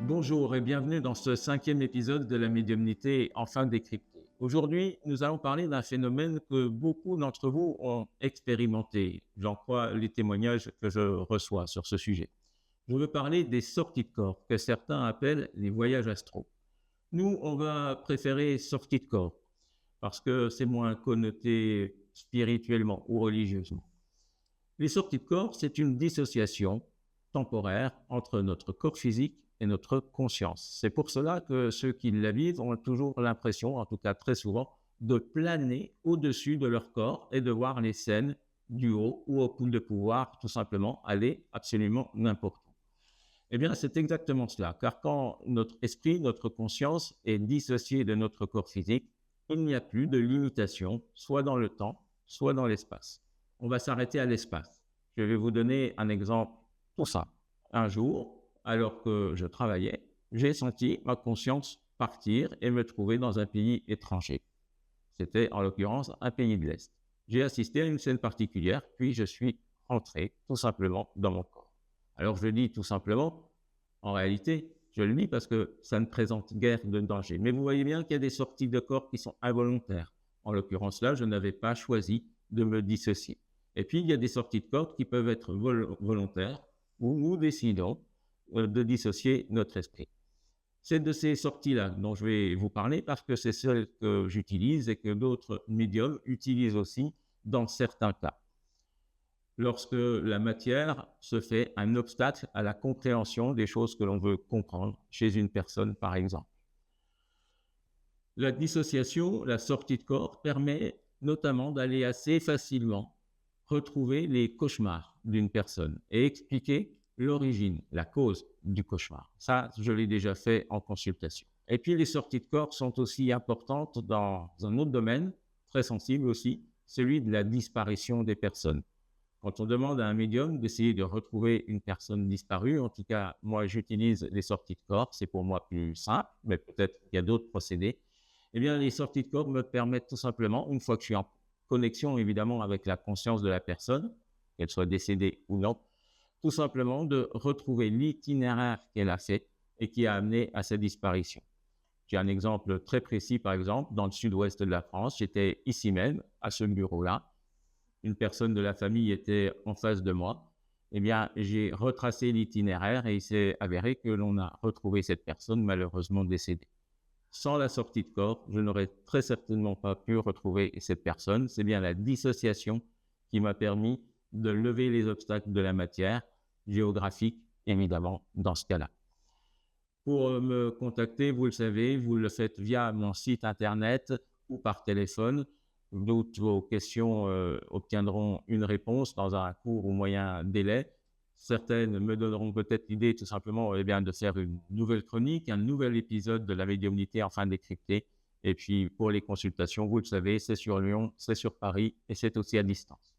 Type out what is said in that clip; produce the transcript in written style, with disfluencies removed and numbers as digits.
Bonjour et bienvenue dans ce 5e épisode de la médiumnité enfin décryptée. Aujourd'hui, nous allons parler d'un phénomène que beaucoup d'entre vous ont expérimenté. J'en crois les témoignages que je reçois sur ce sujet. Je veux parler des sorties de corps, que certains appellent les voyages astraux. Nous, on va préférer sorties de corps, parce que c'est moins connoté spirituellement ou religieusement. Les sorties de corps, c'est une dissociation temporaire entre notre corps physique et notre conscience. C'est pour cela que ceux qui la vivent ont toujours l'impression, en tout cas très souvent, de planer au-dessus de leur corps et de voir les scènes du haut ou de pouvoir tout simplement aller absolument n'importe où. Eh bien, c'est exactement cela, car quand notre esprit, notre conscience est dissocié de notre corps physique, il n'y a plus de limitation, soit dans le temps, soit dans l'espace. On va s'arrêter à l'espace. Je vais vous donner un exemple tout simple. Un jour, alors que je travaillais, j'ai senti ma conscience partir et me trouver dans un pays étranger. C'était en l'occurrence un pays de l'Est. J'ai assisté à une scène particulière, puis je suis rentré tout simplement dans mon corps. Alors je dis tout simplement, en réalité, je le dis parce que ça ne présente guère de danger. Mais vous voyez bien qu'il y a des sorties de corps qui sont involontaires. En l'occurrence là, je n'avais pas choisi de me dissocier. Et puis il y a des sorties de corps qui peuvent être volontaires où nous décidons de dissocier notre esprit. C'est de ces sorties-là dont je vais vous parler parce que c'est celles que j'utilise et que d'autres médiums utilisent aussi dans certains cas. Lorsque la matière se fait un obstacle à la compréhension des choses que l'on veut comprendre chez une personne, par exemple. La dissociation, la sortie de corps, permet notamment d'aller assez facilement retrouver les cauchemars d'une personne et expliquer l'origine, la cause du cauchemar. Ça, je l'ai déjà fait en consultation. Et puis, les sorties de corps sont aussi importantes dans un autre domaine, très sensible aussi, celui de la disparition des personnes. Quand on demande à un médium d'essayer de retrouver une personne disparue, en tout cas, moi, j'utilise les sorties de corps, c'est pour moi plus simple, mais peut-être qu'il y a d'autres procédés. Eh bien, les sorties de corps me permettent tout simplement, une fois que je suis en connexion évidemment avec la conscience de la personne, qu'elle soit décédée ou non, tout simplement de retrouver l'itinéraire qu'elle a fait et qui a amené à sa disparition. J'ai un exemple très précis, par exemple, dans le sud-ouest de la France, j'étais ici même, à ce bureau-là, une personne de la famille était en face de moi, eh bien, j'ai retracé l'itinéraire et il s'est avéré que l'on a retrouvé cette personne malheureusement décédée. Sans la sortie de corps, je n'aurais très certainement pas pu retrouver cette personne. C'est bien la dissociation qui m'a permis de lever les obstacles de la matière, géographique évidemment, dans ce cas-là. Pour me contacter, vous le savez, vous le faites via mon site internet ou par téléphone. Toutes vos questions obtiendront une réponse dans un court ou moyen délai. Certaines me donneront peut-être l'idée tout simplement de faire une nouvelle chronique, un nouvel épisode de la médiumnité enfin décryptée. Et puis pour les consultations, vous le savez, c'est sur Lyon, c'est sur Paris et c'est aussi à distance.